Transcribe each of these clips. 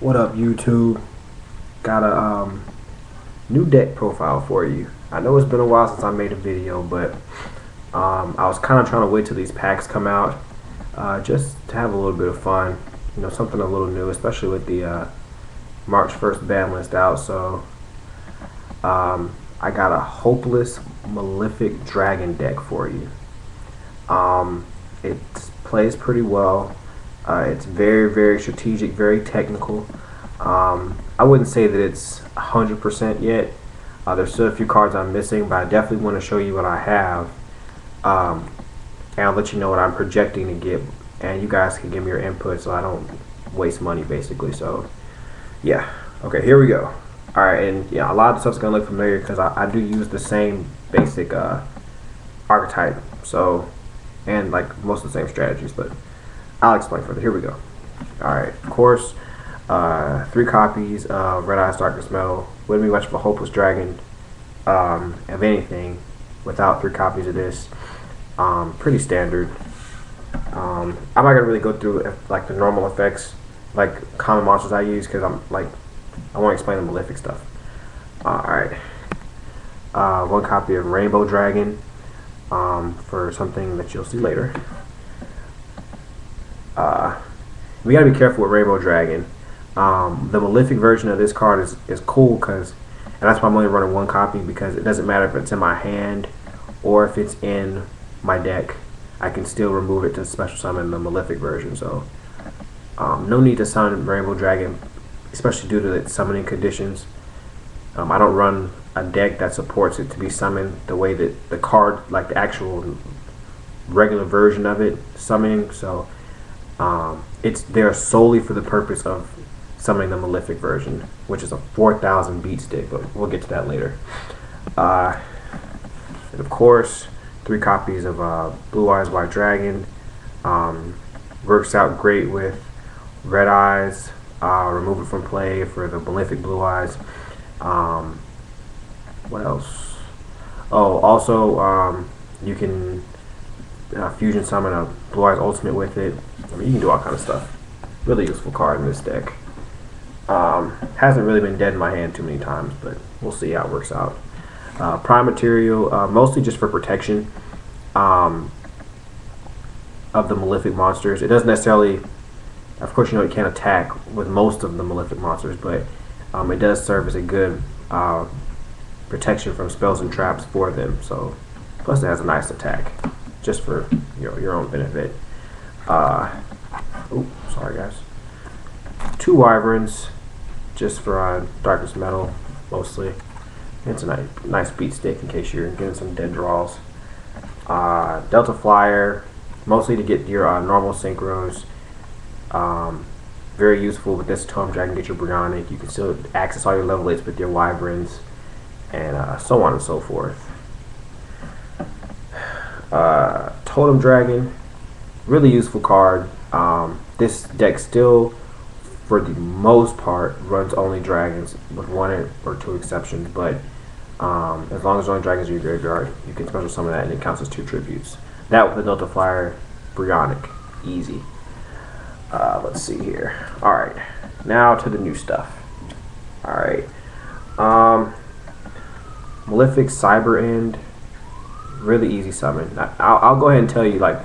What up, YouTube? Got a new deck profile for you. I know it's been a while since I made a video, but I was kind of trying to wait till these packs come out, just to have a little bit of fun. You know, something a little new, especially with the March 1st ban list out. So I got a hopeless Malefic Dragon deck for you. It plays pretty well. It's very strategic, very technical. I wouldn't say that it's 100% yet. There's still a few cards I'm missing, but I definitely want to show you what I have. And I'll let you know what I'm projecting to get, and you guys can give me your input so I don't waste money, basically. So, yeah. Okay, here we go. Alright, and yeah, a lot of the stuff's going to look familiar because I do use the same basic archetype. So, and like most of the same strategies, but I'll explain further. Here we go. Alright, of course, 3 copies of Red Eyes Darkness Metal. Wouldn't be much of a hopeless dragon, of anything, without 3 copies of this. Pretty standard. I'm not gonna really go through like the normal effects, like common monsters I use, because I want to explain the Malefic stuff. Alright. 1 copy of Rainbow Dragon, for something that you'll see later. We gotta be careful with Rainbow Dragon. The Malefic version of this card is cool because, and that's why I'm only running 1 copy, because it doesn't matter if it's in my hand or if it's in my deck. I can still remove it to special summon the Malefic version. So no need to summon Rainbow Dragon, especially due to its summoning conditions. I don't run a deck that supports it to be summoned the way that the card, like the actual regular version of it, summoning. So it's there solely for the purpose of summoning the Malefic version, which is a 4,000 beat stick, but we'll get to that later. And of course, 3 copies of Blue Eyes White Dragon. Works out great with Red Eyes. Remove it from play for the Malefic Blue Eyes. What else? Oh, also you can fusion summon a Blue Eyes Ultimate with it. I mean, you can do all kind of stuff. Really useful card in this deck. Hasn't really been dead in my hand too many times, but we'll see how it works out. Prime material, mostly just for protection of the Malefic monsters. It doesn't necessarily, of course, you know, it can't attack with most of the Malefic monsters, but it does serve as a good protection from spells and traps for them. So, plus it has a nice attack, just for your own benefit. Oh, sorry guys. 2 Wyverns, just for Darkness Metal, mostly. It's a nice beat stick in case you're getting some dead draws. Delta Flyer, mostly to get your normal synchros. Very useful with this Totem Dragon, get your Bionic. You can still access all your level 8s with your Wyverns, and so on and so forth. Totem Dragon, really useful card. This deck still, for the most part, runs only dragons, with 1 or 2 exceptions, but as long as only dragons are in your graveyard, you can special summon that and it counts as 2 tributes. That with the Delta Flyer, Bionic, easy. Let's see here. Alright, now to the new stuff. Alright. Malefic Cyber End, really easy summon. I'll go ahead and tell you, like,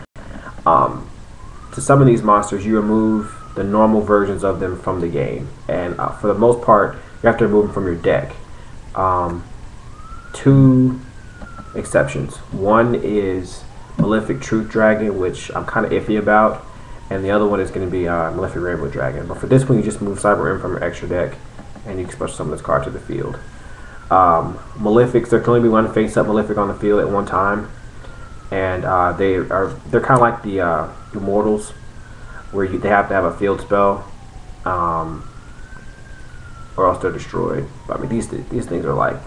to summon these monsters, you remove the normal versions of them from the game, and for the most part, you have to remove them from your deck. 2 exceptions. One is Malefic Truth Dragon, which I'm kind of iffy about, and the other one is going to be Malefic Rainbow Dragon. But for this one, you just move Cyber End from your extra deck, and you can special summon this card to the field. Malefics, there can only be 1 face-up Malefic on the field at one time, and they're kind of like the Immortals, where they have to have a field spell, or else they're destroyed. But I mean, these things are have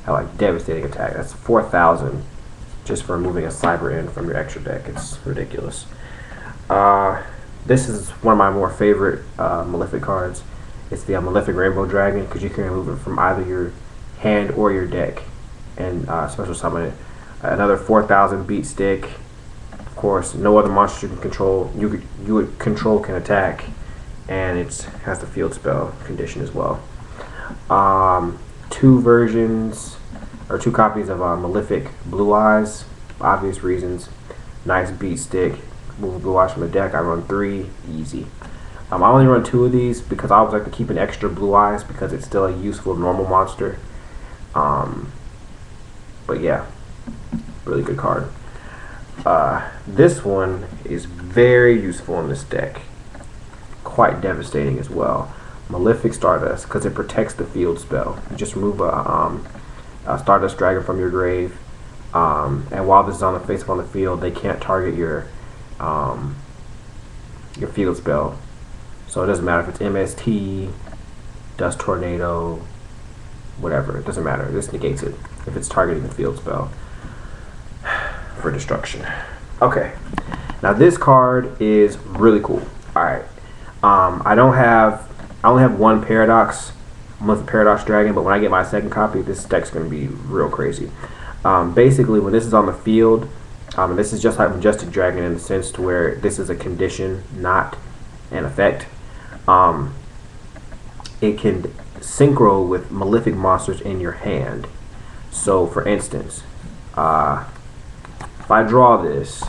like devastating attack. That's 4,000 just for removing a Cyber End from your extra deck. It's ridiculous. This is one of my more favorite Malefic cards. It's the Malefic Rainbow Dragon, because you can remove it from either your hand or your deck and special summon it. Another 4,000 beat stick. Of course, no other monster you can control, you would control, can attack, and it has the field spell condition as well. Two versions, or two copies of Malefic Blue Eyes, for obvious reasons. Nice beat stick. Move Blue Eyes from the deck. I run 3, easy. I only run 2 of these because I always like to keep an extra Blue Eyes because it's still a useful normal monster. But yeah, really good card. This one is very useful in this deck. Quite devastating as well. Malefic Stardust, because it protects the field spell. You just remove a Stardust Dragon from your grave, and while this is on the face up on the field, they can't target your field spell. So it doesn't matter if it's MST, Dust Tornado, whatever. It doesn't matter. This negates it if it's targeting the field spell for destruction. Okay, now this card is really cool. All right, I only have one Paradox, Malefic Paradox Dragon, but when I get my second copy, this deck's going to be real crazy. Basically, when this is on the field, and this is just like Majestic Dragon in the sense to where this is a condition, not an effect. It can synchro with Malefic monsters in your hand. So, for instance, if I draw this,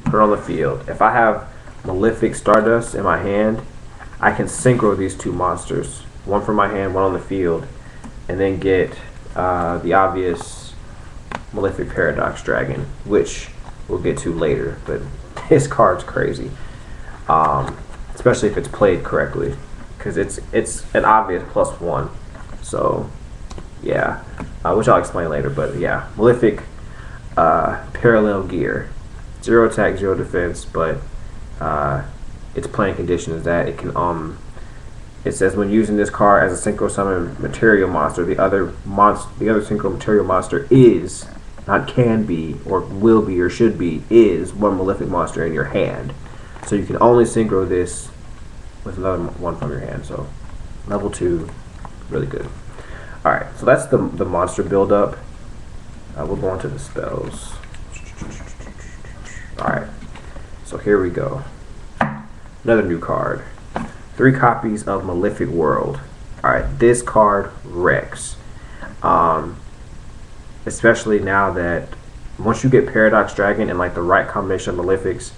put it on the field, if I have Malefic Stardust in my hand, I can synchro these two monsters, one from my hand, one on the field, and then get the obvious Malefic Paradox Dragon, which we'll get to later, but this card's crazy, especially if it's played correctly, because it's an obvious +1. So yeah, which I'll explain later, but yeah, Malefic Parallel Gear, 0 attack, 0 defense, but its playing condition is that it can it says when using this card as a synchro summon material monster, the other synchro material monster is, not can be or will be or should be, is one Malefic monster in your hand. So you can only synchro this with another one from your hand. So level 2, really good. Alright, so that's the monster build up. We'll go on to the spells. Alright, so here we go. Another new card. 3 copies of Malefic World. Alright, this card wrecks. Especially now that once you get Paradox Dragon and like the right combination of Malefics,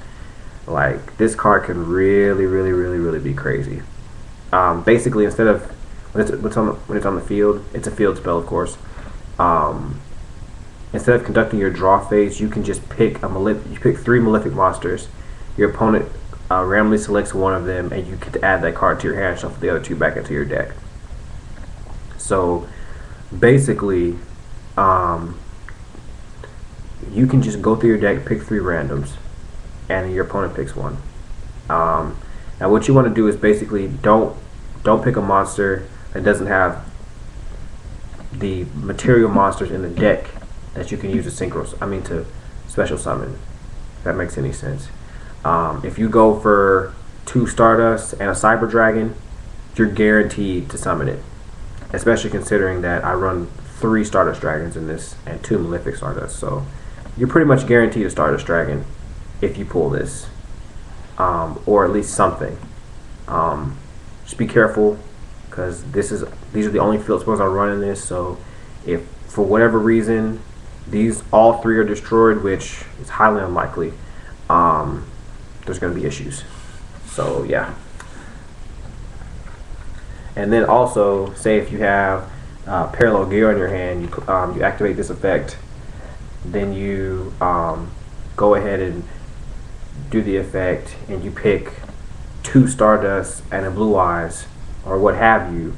like this card can really be crazy. Basically, instead of when it's on the field, it's a field spell, of course. Instead of conducting your draw phase, you can just pick you pick 3 Malefic monsters. Your opponent randomly selects one of them, and you get to add that card to your hand, shuffle the other 2 back into your deck. So basically, you can just go through your deck, pick 3 randoms, and your opponent picks 1. Now what you want to do is basically don't pick a monster that doesn't have the material monsters in the deck that you can use to to special summon, if that makes any sense. If you go for 2 Stardust and a Cyber Dragon, you're guaranteed to summon it, especially considering that I run 3 Stardust Dragons in this and 2 Malefic Stardust, so you're pretty much guaranteed a Stardust Dragon if you pull this, or at least something. Just be careful, because these are the only field spells I run in this, so if for whatever reason all 3 are destroyed, which is highly unlikely, there's going to be issues. So yeah. And then also, say if you have Parallel Gear on your hand, you activate this effect, then you go ahead and do the effect, and you pick 2 Stardust and a Blue Eyes, or what have you,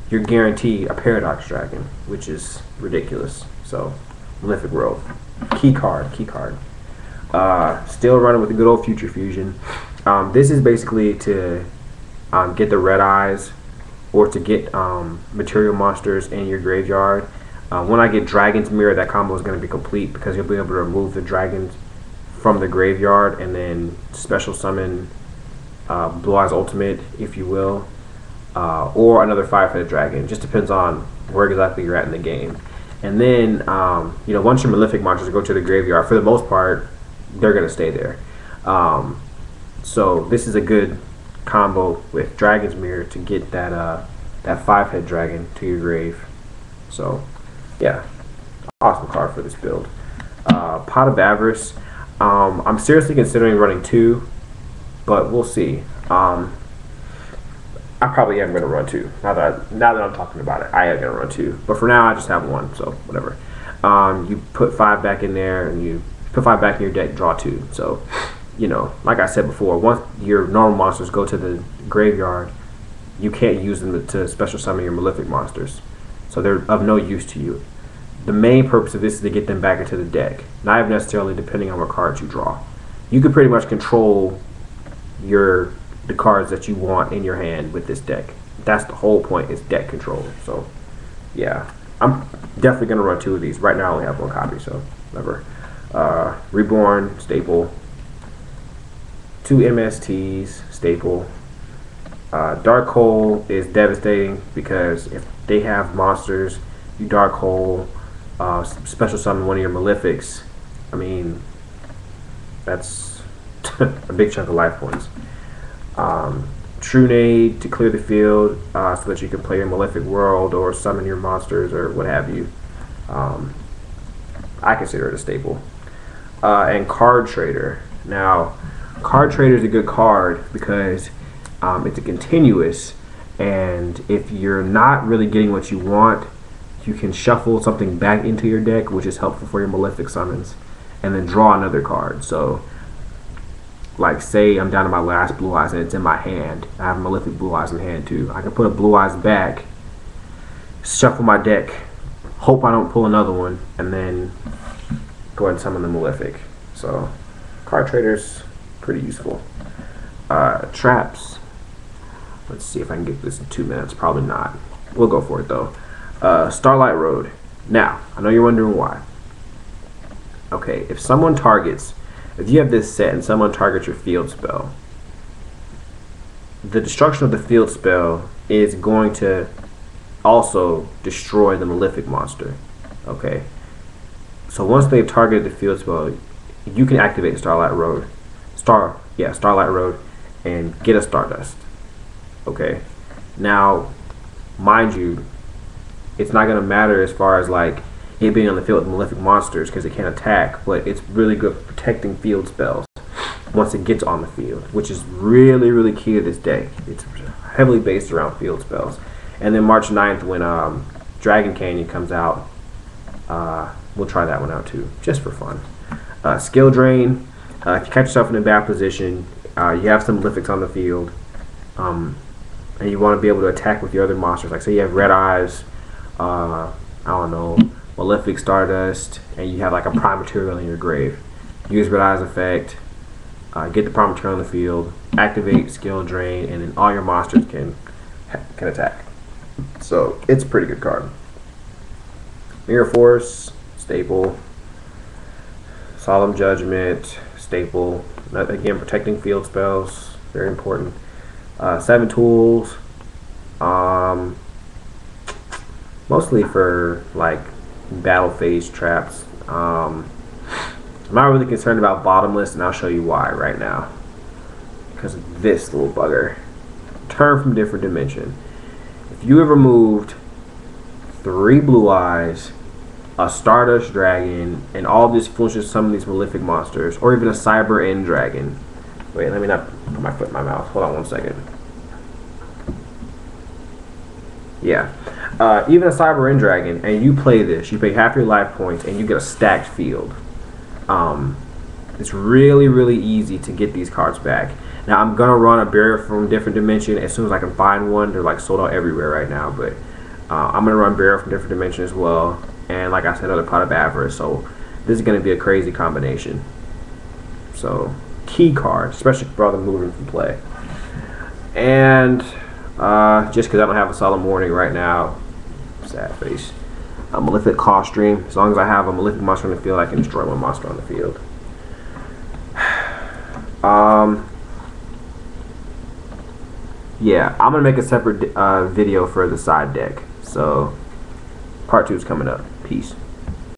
you're guaranteed a Paradox Dragon, which is ridiculous. So, Malefic World. Key card. Still running with the good old Future Fusion. This is basically to get the Red Eyes, or to get material monsters in your graveyard. When I get Dragon's Mirror, that combo is going to be complete, because you'll be able to remove the dragons from the graveyard and then special summon Blue Eyes Ultimate, if you will, or another 5-headed dragon. Just depends on where exactly you're at in the game. And then once your Malefic monsters go to the graveyard, for the most part, they're going to stay there. So this is a good combo with Dragon's Mirror to get that that 5-head dragon to your grave. So yeah, awesome card for this build. Pot of Avarice. I'm seriously considering running 2, but we'll see. I probably am gonna run 2. Now that I'm talking about it, I am gonna run 2. But for now, I just have 1, so whatever. You put 5 back in there, and you put 5 back in your deck, draw 2. So, you know, like I said before, once your normal monsters go to the graveyard, you can't use them to special summon your Malefic monsters. So they're of no use to you. The main purpose of this is to get them back into the deck, not even necessarily depending on what cards you draw. You can pretty much control the cards that you want in your hand with this deck. That's the whole point, is deck control. So yeah, I'm definitely gonna run 2 of these. Right now I only have 1 copy, so whatever. Reborn, staple. 2 MSTs, staple. Dark Hole is devastating because if they have monsters, you Dark Hole, special summon one of your Malefics. I mean, that's a big chunk of life points. Trunade to clear the field so that you can play your Malefic World or summon your monsters or what have you. I consider it a staple. And Card Trader. Now, Card Trader is a good card because it's a continuous, and if you're not really getting what you want, you can shuffle something back into your deck, which is helpful for your Malefic summons, and then draw another card. So, like, say I'm down to my last Blue Eyes and it's in my hand. I have Malefic Blue Eyes in hand too. I can put a Blue Eyes back, shuffle my deck, hope I don't pull another one, and then go ahead and summon the Malefic. So, Card Trader's pretty useful. Traps. Let's see if I can get this in 2 minutes. Probably not. We'll go for it though. Starlight Road. Now, I know you're wondering why. Okay, if you have this set and someone targets your field spell, the destruction of the field spell is going to also destroy the Malefic monster. Okay, so once they've targeted the field spell, you can activate Starlight Road, Starlight Road, and get a Stardust. Okay, now, mind you, it's not going to matter as far as like it being on the field with Malefic monsters because it can't attack, but it's really good for protecting field spells once it gets on the field, which is really, really key to this deck. It's heavily based around field spells. And then March 9th, when Dragon Canyon comes out, we'll try that one out too, just for fun. Skill Drain. If you catch yourself in a bad position, you have some Malefics on the field, and you want to be able to attack with your other monsters. Like, say you have Red Eyes, I don't know, Malefic Stardust, and you have like a Prime Material in your grave. Use Red Eyes effect, get the Prime Material on the field, activate Skill Drain, and then all your monsters can attack. So it's a pretty good card. Mirror Force, staple. Solemn Judgment, staple. Again, protecting field spells, very important. 7 tools, mostly for like battle phase traps. I'm not really concerned about bottomless, and I'll show you why right now. Because of this little bugger. Turn from different dimension. If you have removed 3 Blue Eyes, a Stardust Dragon, and all this influences some of these Malefic monsters, or even a Cyber End Dragon. Wait, let me not put my foot in my mouth. Hold on 1 second. Yeah. Even a Cyber End Dragon, and you play this, you pay half your life points, and you get a stacked field. It's really, really easy to get these cards back. Now, I'm going to run a Barrier from Different Dimension as soon as I can find one. They're like sold out everywhere right now, but I'm going to run Barrier from Different Dimension as well. And like I said, another Pot of Avarice. So this is going to be a crazy combination. So key card, especially for all the moving from play. And just because I don't have a Solemn Warning right now, sad face. A Malefic Cost Stream. As long as I have a Malefic monster on the field, I can destroy one monster on the field. Yeah, I'm gonna make a separate video for the side deck. So part 2 is coming up. Peace.